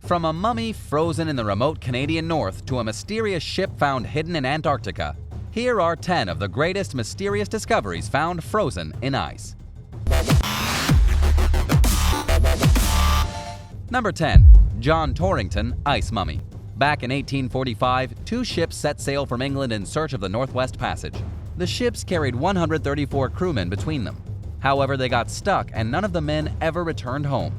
From a mummy frozen in the remote Canadian north to a mysterious ship found hidden in Antarctica, here are 10 of the greatest mysterious discoveries found frozen in ice. Number 10. John Torrington Ice Mummy. Back in 1845, 2 ships set sail from England in search of the Northwest Passage. The ships carried 134 crewmen between them. However, they got stuck and none of the men ever returned home.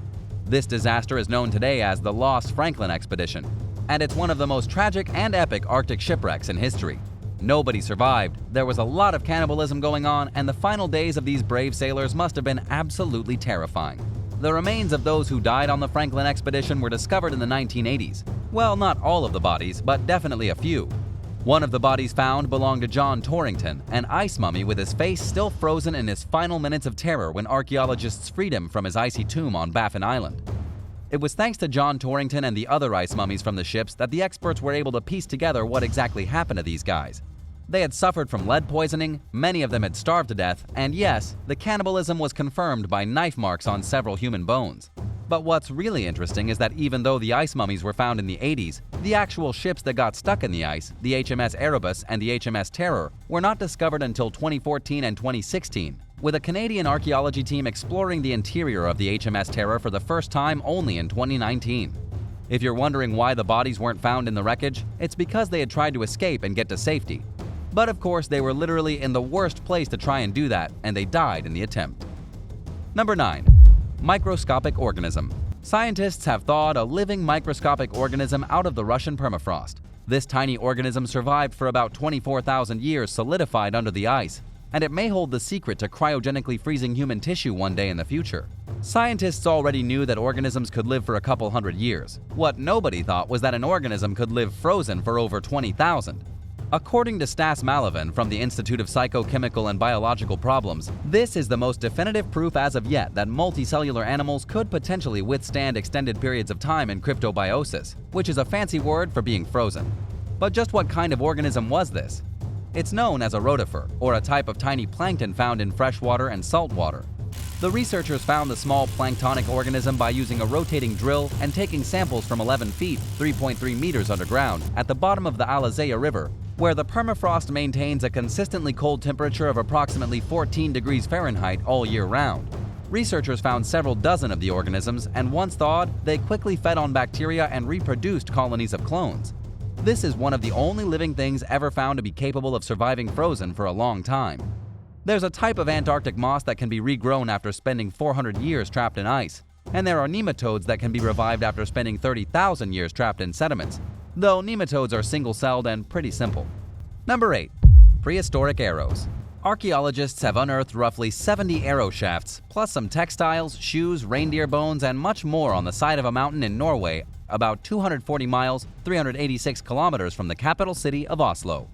This disaster is known today as the Lost Franklin Expedition, and it's one of the most tragic and epic Arctic shipwrecks in history. Nobody survived, there was a lot of cannibalism going on, and the final days of these brave sailors must have been absolutely terrifying. The remains of those who died on the Franklin expedition were discovered in the 1980s. Well, not all of the bodies, but definitely a few. One of the bodies found belonged to John Torrington, an ice mummy with his face still frozen in his final minutes of terror when archaeologists freed him from his icy tomb on Baffin Island. It was thanks to John Torrington and the other ice mummies from the ships that the experts were able to piece together what exactly happened to these guys. They had suffered from lead poisoning, many of them had starved to death, and yes, the cannibalism was confirmed by knife marks on several human bones. But what's really interesting is that even though the ice mummies were found in the 80s, the actual ships that got stuck in the ice, the HMS Erebus and the HMS Terror, were not discovered until 2014 and 2016, with a Canadian archaeology team exploring the interior of the HMS Terror for the first time only in 2019. If you're wondering why the bodies weren't found in the wreckage, it's because they had tried to escape and get to safety. But of course, they were literally in the worst place to try and do that, and they died in the attempt. Number 9. Microscopic organism. Scientists have thawed a living microscopic organism out of the Russian permafrost. This tiny organism survived for about 24,000 years solidified under the ice, and it may hold the secret to cryogenically freezing human tissue one day in the future. Scientists already knew that organisms could live for a couple hundred years. What nobody thought was that an organism could live frozen for over 20,000. According to Stas Malavin from the Institute of Psychochemical and Biological Problems, this is the most definitive proof as of yet that multicellular animals could potentially withstand extended periods of time in cryptobiosis, which is a fancy word for being frozen. But just what kind of organism was this? It's known as a rotifer, or a type of tiny plankton found in freshwater and saltwater. The researchers found the small planktonic organism by using a rotating drill and taking samples from 11 feet, 3.3 meters underground, at the bottom of the Alizea River, where the permafrost maintains a consistently cold temperature of approximately 14 degrees Fahrenheit all year round. Researchers found several dozen of the organisms, and once thawed, they quickly fed on bacteria and reproduced colonies of clones. This is one of the only living things ever found to be capable of surviving frozen for a long time. There's a type of Antarctic moss that can be regrown after spending 400 years trapped in ice, and there are nematodes that can be revived after spending 30,000 years trapped in sediments, though nematodes are single-celled and pretty simple. Number 8. Prehistoric arrows. Archaeologists have unearthed roughly 70 arrow shafts, plus some textiles, shoes, reindeer bones, and much more on the side of a mountain in Norway, about 240 miles, 386 kilometers from the capital city of Oslo.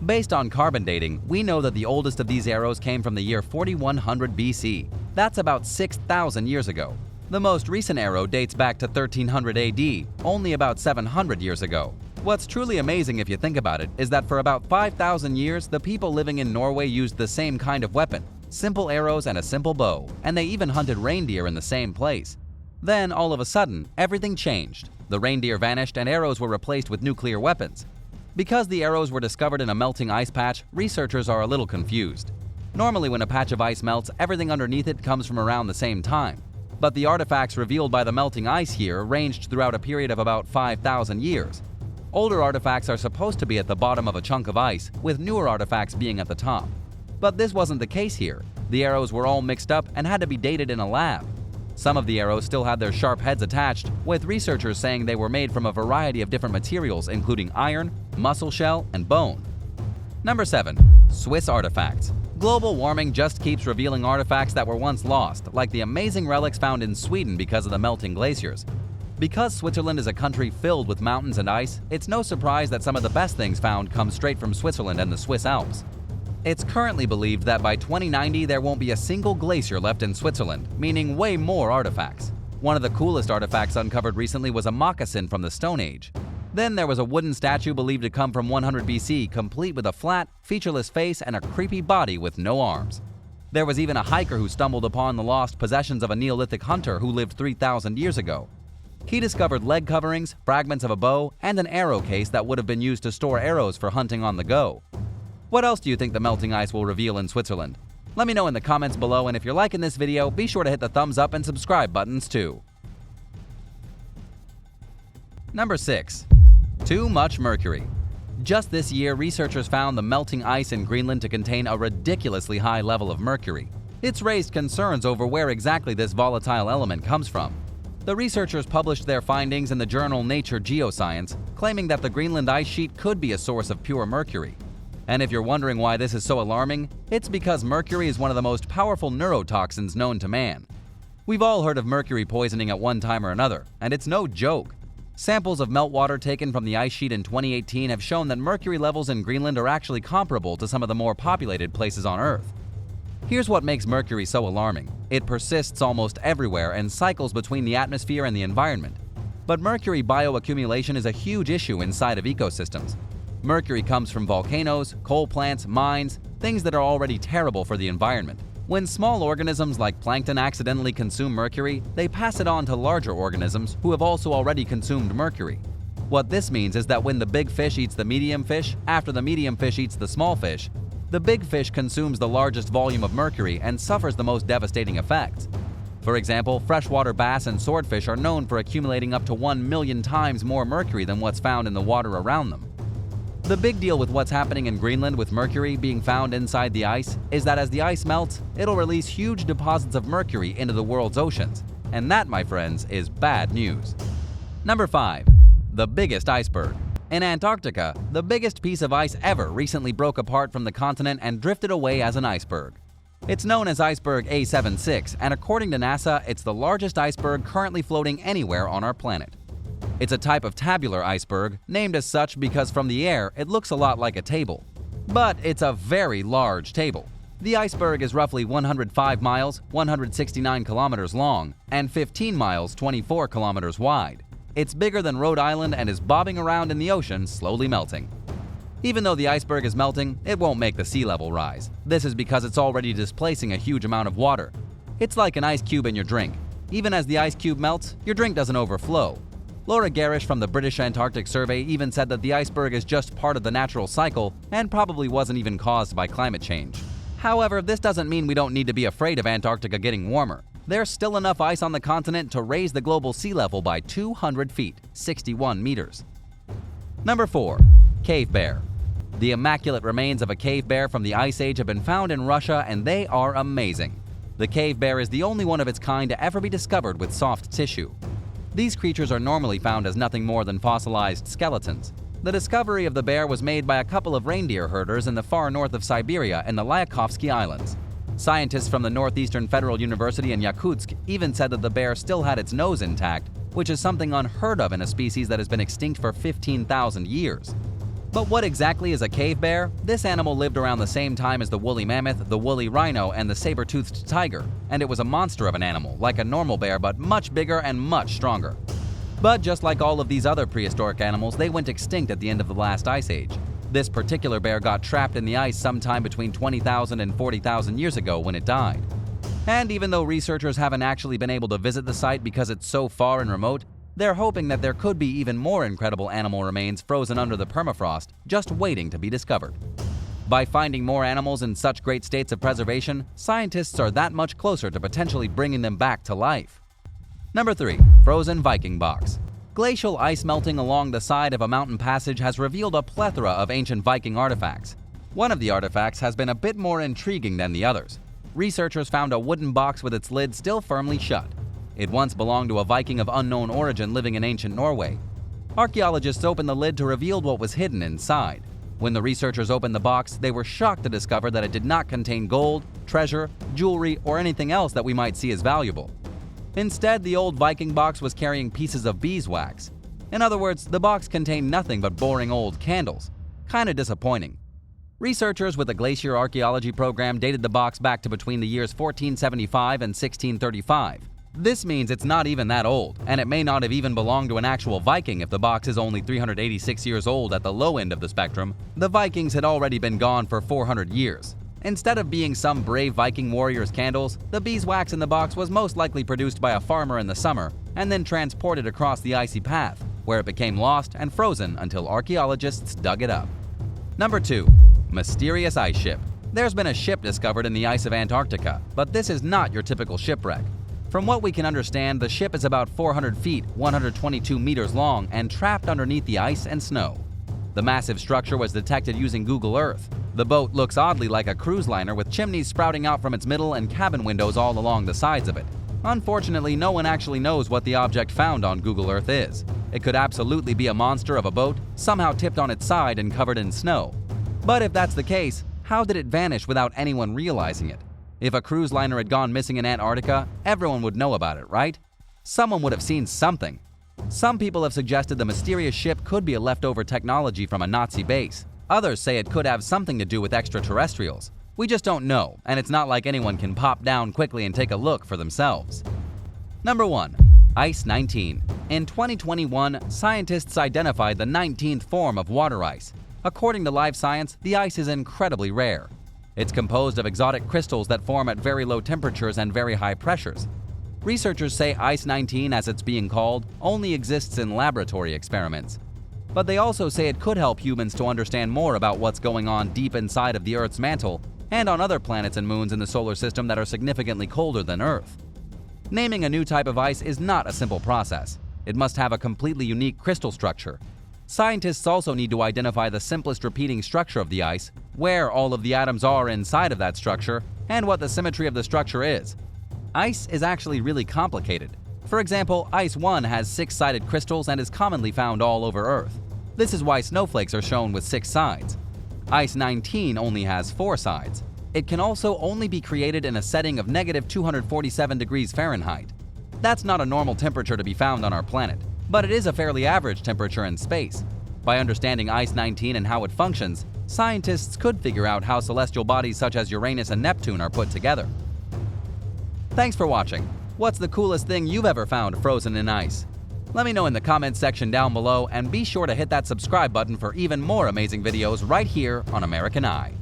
Based on carbon dating, we know that the oldest of these arrows came from the year 4100 BC. That's about 6,000 years ago. The most recent arrow dates back to 1300 AD, only about 700 years ago. What's truly amazing if you think about it is that for about 5,000 years, the people living in Norway used the same kind of weapon, simple arrows and a simple bow, and they even hunted reindeer in the same place. Then, all of a sudden, everything changed. The reindeer vanished and arrows were replaced with nuclear weapons. Because the arrows were discovered in a melting ice patch, researchers are a little confused. Normally when a patch of ice melts, everything underneath it comes from around the same time. But the artifacts revealed by the melting ice here ranged throughout a period of about 5,000 years. Older artifacts are supposed to be at the bottom of a chunk of ice, with newer artifacts being at the top. But this wasn't the case here. The arrows were all mixed up and had to be dated in a lab. Some of the arrows still had their sharp heads attached, with researchers saying they were made from a variety of different materials including iron, mussel shell, and bone. Number 7. Swiss artifacts. Global warming just keeps revealing artifacts that were once lost, like the amazing relics found in Sweden because of the melting glaciers. Because Switzerland is a country filled with mountains and ice, it's no surprise that some of the best things found come straight from Switzerland and the Swiss Alps. It's currently believed that by 2090 there won't be a single glacier left in Switzerland, meaning way more artifacts. One of the coolest artifacts uncovered recently was a moccasin from the Stone Age. Then there was a wooden statue believed to come from 100 BC, complete with a flat, featureless face and a creepy body with no arms. There was even a hiker who stumbled upon the lost possessions of a Neolithic hunter who lived 3,000 years ago. He discovered leg coverings, fragments of a bow, and an arrow case that would have been used to store arrows for hunting on the go. What else do you think the melting ice will reveal in Switzerland? Let me know in the comments below, and if you're liking this video, be sure to hit the thumbs up and subscribe buttons too. Number 6. Too much mercury. Just this year, researchers found the melting ice in Greenland to contain a ridiculously high level of mercury. It's raised concerns over where exactly this volatile element comes from. The researchers published their findings in the journal Nature Geoscience, claiming that the Greenland ice sheet could be a source of pure mercury. And if you're wondering why this is so alarming, it's because mercury is one of the most powerful neurotoxins known to man. We've all heard of mercury poisoning at one time or another, and it's no joke. Samples of meltwater taken from the ice sheet in 2018 have shown that mercury levels in Greenland are actually comparable to some of the more populated places on Earth. Here's what makes mercury so alarming. It persists almost everywhere and cycles between the atmosphere and the environment. But mercury bioaccumulation is a huge issue inside of ecosystems. Mercury comes from volcanoes, coal plants, mines, things that are already terrible for the environment. When small organisms like plankton accidentally consume mercury, they pass it on to larger organisms who have also already consumed mercury. What this means is that when the big fish eats the medium fish, after the medium fish eats the small fish, the big fish consumes the largest volume of mercury and suffers the most devastating effects. For example, freshwater bass and swordfish are known for accumulating up to 1 million times more mercury than what's found in the water around them. The big deal with what's happening in Greenland with mercury being found inside the ice is that as the ice melts, it'll release huge deposits of mercury into the world's oceans. And that, my friends, is bad news. Number 5. The biggest iceberg. In Antarctica, the biggest piece of ice ever recently broke apart from the continent and drifted away as an iceberg. It's known as iceberg A76, and according to NASA, it's the largest iceberg currently floating anywhere on our planet. It's a type of tabular iceberg, named as such because from the air it looks a lot like a table. But it's a very large table. The iceberg is roughly 105 miles, 169 kilometers long, and 15 miles, 24 kilometers wide. It's bigger than Rhode Island and is bobbing around in the ocean, slowly melting. Even though the iceberg is melting, it won't make the sea level rise. This is because it's already displacing a huge amount of water. It's like an ice cube in your drink. Even as the ice cube melts, your drink doesn't overflow. Laura Garish from the British Antarctic Survey even said that the iceberg is just part of the natural cycle and probably wasn't even caused by climate change. However, this doesn't mean we don't need to be afraid of Antarctica getting warmer. There's still enough ice on the continent to raise the global sea level by 200 feet, 61 meters. Number 4. Cave bear. The immaculate remains of a cave bear from the Ice Age have been found in Russia, and they are amazing. The cave bear is the only one of its kind to ever be discovered with soft tissue. These creatures are normally found as nothing more than fossilized skeletons. The discovery of the bear was made by a couple of reindeer herders in the far north of Siberia in the Lyakovsky Islands. Scientists from the Northeastern Federal University in Yakutsk even said that the bear still had its nose intact, which is something unheard of in a species that has been extinct for 15,000 years. But what exactly is a cave bear? This animal lived around the same time as the woolly mammoth, the woolly rhino, and the saber-toothed tiger, and it was a monster of an animal, like a normal bear but much bigger and much stronger. But just like all of these other prehistoric animals, they went extinct at the end of the last ice age. This particular bear got trapped in the ice sometime between 20,000 and 40,000 years ago when it died. And even though researchers haven't actually been able to visit the site because it's so far and remote, they're hoping that there could be even more incredible animal remains frozen under the permafrost, just waiting to be discovered. By finding more animals in such great states of preservation, scientists are that much closer to potentially bringing them back to life. Number 3. Frozen Viking box. Glacial ice melting along the side of a mountain passage has revealed a plethora of ancient Viking artifacts. One of the artifacts has been a bit more intriguing than the others. Researchers found a wooden box with its lid still firmly shut. It once belonged to a Viking of unknown origin living in ancient Norway. Archaeologists opened the lid to reveal what was hidden inside. When the researchers opened the box, they were shocked to discover that it did not contain gold, treasure, jewelry, or anything else that we might see as valuable. Instead, the old Viking box was carrying pieces of beeswax. In other words, the box contained nothing but boring old candles. Kinda disappointing. Researchers with the Glacier Archaeology program dated the box back to between the years 1475 and 1635. This means it's not even that old, and it may not have even belonged to an actual Viking if the box is only 386 years old at the low end of the spectrum. The Vikings had already been gone for 400 years. Instead of being some brave Viking warrior's candles, the beeswax in the box was most likely produced by a farmer in the summer and then transported across the icy path, where it became lost and frozen until archaeologists dug it up. Number 2. Mysterious ice ship. There's been a ship discovered in the ice of Antarctica, but this is not your typical shipwreck. From what we can understand, the ship is about 400 feet, 122 meters long, and trapped underneath the ice and snow. The massive structure was detected using Google Earth. The boat looks oddly like a cruise liner with chimneys sprouting out from its middle and cabin windows all along the sides of it. Unfortunately, no one actually knows what the object found on Google Earth is. It could absolutely be a monster of a boat, somehow tipped on its side and covered in snow. But if that's the case, how did it vanish without anyone realizing it? If a cruise liner had gone missing in Antarctica, everyone would know about it, right? Someone would have seen something. Some people have suggested the mysterious ship could be a leftover technology from a Nazi base. Others say it could have something to do with extraterrestrials. We just don't know, and it's not like anyone can pop down quickly and take a look for themselves. Number 1. Ice 19. In 2021, scientists identified the 19th form of water ice. According to Live Science, the ice is incredibly rare. It's composed of exotic crystals that form at very low temperatures and very high pressures. Researchers say Ice 19, as it's being called, only exists in laboratory experiments. But they also say it could help humans to understand more about what's going on deep inside of the Earth's mantle and on other planets and moons in the solar system that are significantly colder than Earth. Naming a new type of ice is not a simple process. It must have a completely unique crystal structure. Scientists also need to identify the simplest repeating structure of the ice, where all of the atoms are inside of that structure, and what the symmetry of the structure is. Ice is actually really complicated. For example, Ice 1 has 6-sided crystals and is commonly found all over Earth. This is why snowflakes are shown with 6 sides. Ice 19 only has 4 sides. It can also only be created in a setting of -247 degrees Fahrenheit. That's not a normal temperature to be found on our planet, but it is a fairly average temperature in space. By understanding Ice 19 and how it functions, scientists could figure out how celestial bodies such as Uranus and Neptune are put together. Thanks for watching. What's the coolest thing you've ever found frozen in ice? Let me know in the comments section down below, and be sure to hit that subscribe button for even more amazing videos right here on American Eye.